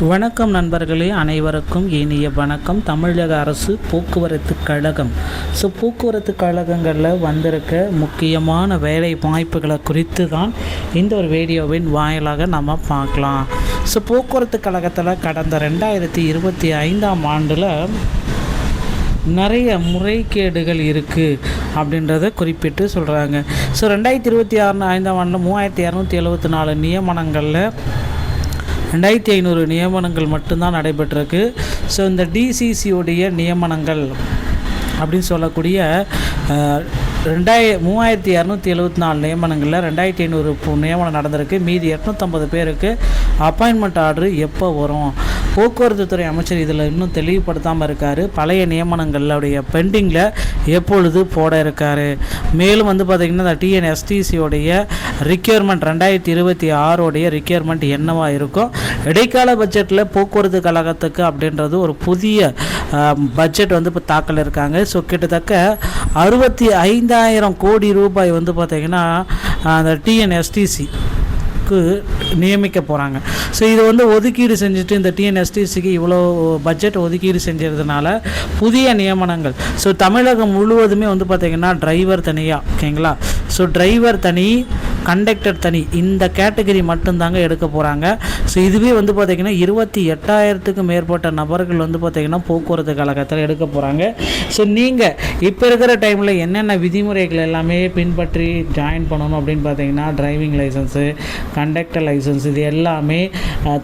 வணக்கம் நண்பர்களே, அனைவருக்கும் இனிய வணக்கம். தமிழக அரசு போக்குவரத்து கழகம். போக்குவரத்து கழகங்களில் வந்திருக்க முக்கியமான வேலை வாய்ப்புகளை குறித்து தான் இந்த ஒரு வீடியோவின் வாயிலாக நம்ம பார்க்கலாம். போக்குவரத்து கழகத்தில் கடந்த 2025ஆம் ஆண்டில் நிறைய முறைகேடுகள் இருக்குது அப்படின்றத குறிப்பிட்டு சொல்கிறாங்க. 2026ஆம் ஆண்டில் 3274 நியமனங்களில் 2500 நியமனங்கள் மட்டும்தான் நடைபெற்றிருக்கு. இந்த டிசிசியோடைய நியமனங்கள் அப்படின்னு சொல்லக்கூடிய 3274 நியமனங்களில் 2500 நியமனம் நடந்திருக்கு. மீதி 850 பேருக்கு அப்பாயின்மெண்ட் ஆர்டர் எப்போ வரும்? போக்குவரத்து துறை அமைச்சர் இதில் இன்னும் தெளிவுபடுத்தாமல் இருக்கார். பழைய நியமனங்களுடைய பெண்டிங்கில் எப்பொழுது போட இருக்கார். மேலும் பார்த்திங்கன்னா இந்த டிஎன்எஸ்டிசியோடைய ரிக்யர்மெண்ட் 2026 ரிக்யர்மெண்ட் என்னவாக இருக்கும்? இடைக்கால பட்ஜெட்டில் போக்குவரத்து கழகத்துக்கு அப்படின்றது ஒரு புதிய பட்ஜெட் இப்போ தாக்கல் இருக்காங்க. கிட்டத்தட்ட 65,000 கோடி ரூபாய் பார்த்திங்கன்னா அந்த டிஎன்எஸ்டிசி நியமிக்க போகிறாங்க. இது ஒதுக்கீடு செஞ்சுட்டு இந்த டிஎன்எஸ்டிசிக்கு இவ்வளோ பட்ஜெட் ஒதுக்கீடு செஞ்சதுனால புதிய நியமனங்கள் தமிழகம் முழுவதுமே பார்த்திங்கன்னா டிரைவர் தனியாக, ஓகேங்களா? டிரைவர் தனி, கண்டக்டர் தனி, இந்த கேட்டகரி மட்டும்தாங்க எடுக்க போகிறாங்க. இதுவே பார்த்திங்கன்னா 28,000க்கும் மேற்பட்ட நபர்கள் பார்த்திங்கன்னா போக்குவரத்து கழகத்தில் எடுக்க போகிறாங்க. நீங்கள் இப்போ இருக்கிற டைமில் என்னென்ன விதிமுறைகள் எல்லாமே பின்பற்றி ஜாயின் பண்ணணும் அப்படின்னு பார்த்தீங்கன்னா டிரைவிங் லைசன்ஸு, கண்டக்டர் லைசன்ஸ், இது எல்லாமே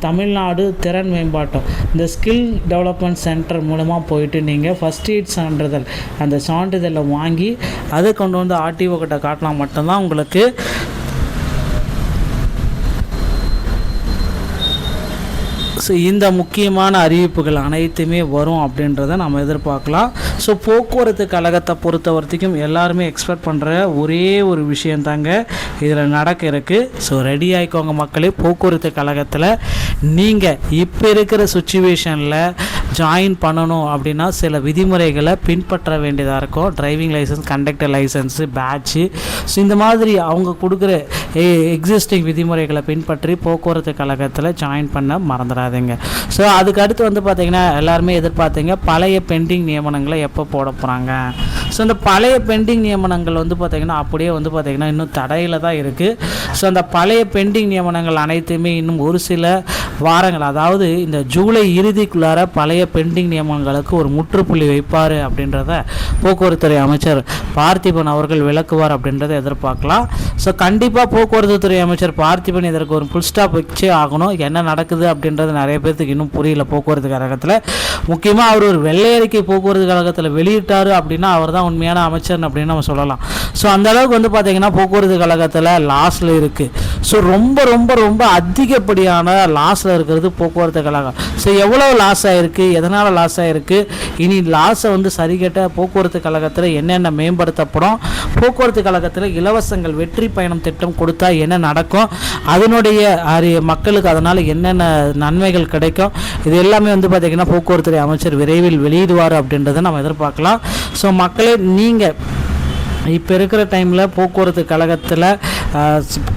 தமிழ்நாடு திறன் மேம்பாட்டம் இந்த ஸ்கில் டெவலப்மெண்ட் சென்டர் மூலமாக போயிட்டு நீங்கள் ஃபஸ்ட் எய்ட் சான்றிதழ், அந்த சான்றிதழை வாங்கி அதை கொண்டு ஆர்டிஓ கிட்ட காட்டினா மட்டும்தான் உங்களுக்கு இந்த முக்கியமான அறிவிப்புகள் அனைத்துமே வரும் அப்படின்றத நம்ம எதிர்பார்க்கலாம். போக்குவரத்து கழகத்தை பொறுத்த வரைக்கும் எல்லாருமே எக்ஸ்பெக்ட் பண்ணுற ஒரே ஒரு விஷயந்தாங்க இதில் நடக்க இருக்குது. ரெடி ஆகிக்கோங்க மக்களே. போக்குவரத்து கழகத்தில் நீங்கள் இப்போ இருக்கிற சுச்சுவேஷனில் ஜாயின் பண்ணணும் அப்படின்னா சில விதிமுறைகளை பின்பற்ற வேண்டியதாக இருக்கும். Driving licence, conductor licence, badge, இந்த மாதிரி அவங்க கொடுக்குற எக்ஸிஸ்டிங் விதிமுறைகளை பின்பற்றி போக்குவரத்து கழகத்தில் ஜாயின் பண்ண மறந்துடாதுங்க. அதுக்கு அடுத்து பார்த்திங்கன்னா எல்லாருமே எதிர்பார்த்தீங்க பழைய பெண்டிங் நியமனங்களை எப்போ போட போகிறாங்க. இந்த பழைய பெண்டிங் நியமனங்கள் பார்த்திங்கன்னா அப்படியே பார்த்திங்கன்னா இன்னும் தடையில் தான் இருக்குது. அந்த பழைய பெண்டிங் நியமனங்கள் அனைத்துமே இன்னும் ஒரு சில வாரங்கள், அதாவது இந்த ஜூலை இறுதிக்குள்ளார பழைய பெண்டிங் நியமனங்களுக்கு ஒரு முற்றுப்புள்ளி வைப்பார் அப்படின்றத போக்குவரத்துறை அமைச்சர் பார்த்திபன் அவர்கள் விளக்குவார் அப்படின்றத எதிர்பார்க்கலாம். கண்டிப்பாக போக்குவரத்து துறை அமைச்சர் பார்த்திபன் இதற்கு ஒரு ஃபுல் ஸ்டாப் வச்சே ஆகணும். என்ன நடக்குது அப்படின்றது நிறைய பேர்த்துக்கு இன்னும் புரியல. போக்குவரத்து கழகத்தில் முக்கியமாக அவர் ஒரு வெள்ளை அறிக்கை போக்குவரத்து கழகத்தில் வெளியிட்டார் அப்படின்னா அவர் தான் உண்மையான அமைச்சர் அப்படின்னு நம்ம சொல்லலாம். அந்த அளவுக்கு பார்த்திங்கன்னா போக்குவரத்து கழகத்தில் லாஸில் இருக்குது. ரொம்ப ரொம்ப ரொம்ப அதிகப்படியான லாஸில் இருக்கிறது போக்குவரத்து கழகம். எவ்வளோ லாஸ் ஆகிருக்கு, எதனால் லாஸ் ஆகிருக்கு, இனி லாஸை சரி கட்ட போக்குவரத்து கழகத்தில் என்னென்ன மேம்படுத்தப்படும், போக்குவரத்து கழகத்தில் இலவசங்கள் வெற்றி பயணம் திட்டம் கொடுத்தா என்ன நடக்கும், அதனுடைய மக்களுக்கு அதனால் என்னென்ன நன்மைகள் கிடைக்கும், இது எல்லாமே பார்த்திங்கன்னா போக்குவரத்துறை அமைச்சர் விரைவில் வெளியிடுவார் அப்படின்றத நம்ம எதிர்பார்க்கலாம். மக்களே, நீங்கள் இப்போ இருக்கிற டைமில் போக்குவரத்து கழகத்தில்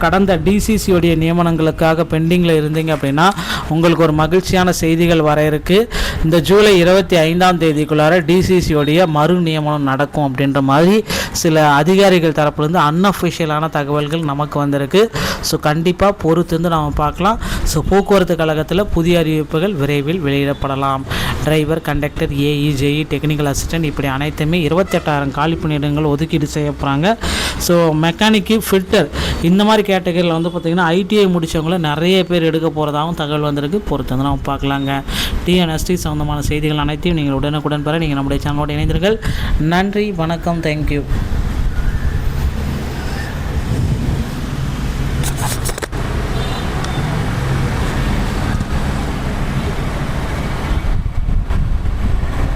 கடந்த டிசிசியோடைய நியமனங்களுக்காக பெண்டிங்கில் இருந்தீங்க அப்படின்னா உங்களுக்கு ஒரு மகிழ்ச்சியான செய்திகள் வர இருக்குது. இந்த ஜூலை 25ஆம் தேதிக்குள்ளார டிசிசியோடைய மறு நியமனம் நடக்கும் அப்படின்ற மாதிரி சில அதிகாரிகள் தரப்புலேருந்து அன்அஃபிஷியலான தகவல்கள் நமக்கு வந்திருக்கு. கண்டிப்பாக பொறுத்து நம்ம பார்க்கலாம். போக்குவரத்து கழகத்தில் புதிய அறிவிப்புகள் விரைவில் வெளியிடப்படலாம். Driver, conductor, AE, JE, technical assistant, இப்படி அனைத்துமே 28,000 காலி பணியிடங்கள் ஒதுக்கீடு செய்ய போகிறாங்க. மெக்கானிக்கு, ஃபில்டர், இந்த மாதிரி கேட்டகரியில் பார்த்திங்கன்னா ஐடிஐ முடித்தவங்கள நிறைய பேர் எடுக்க போகிறதாகவும் தகவல் வந்திருக்கு. பொறுத்து நம்ம பார்க்கலாங்க. டிஎன்எஸ்டி சம்மந்தமான செய்திகள் அனைத்தையும் நீங்கள் உடனுக்குடன் பெற நீங்கள் நம்முடைய சேனலோடு இணைந்தீர்கள். நன்றி, வணக்கம், தேங்க்யூ.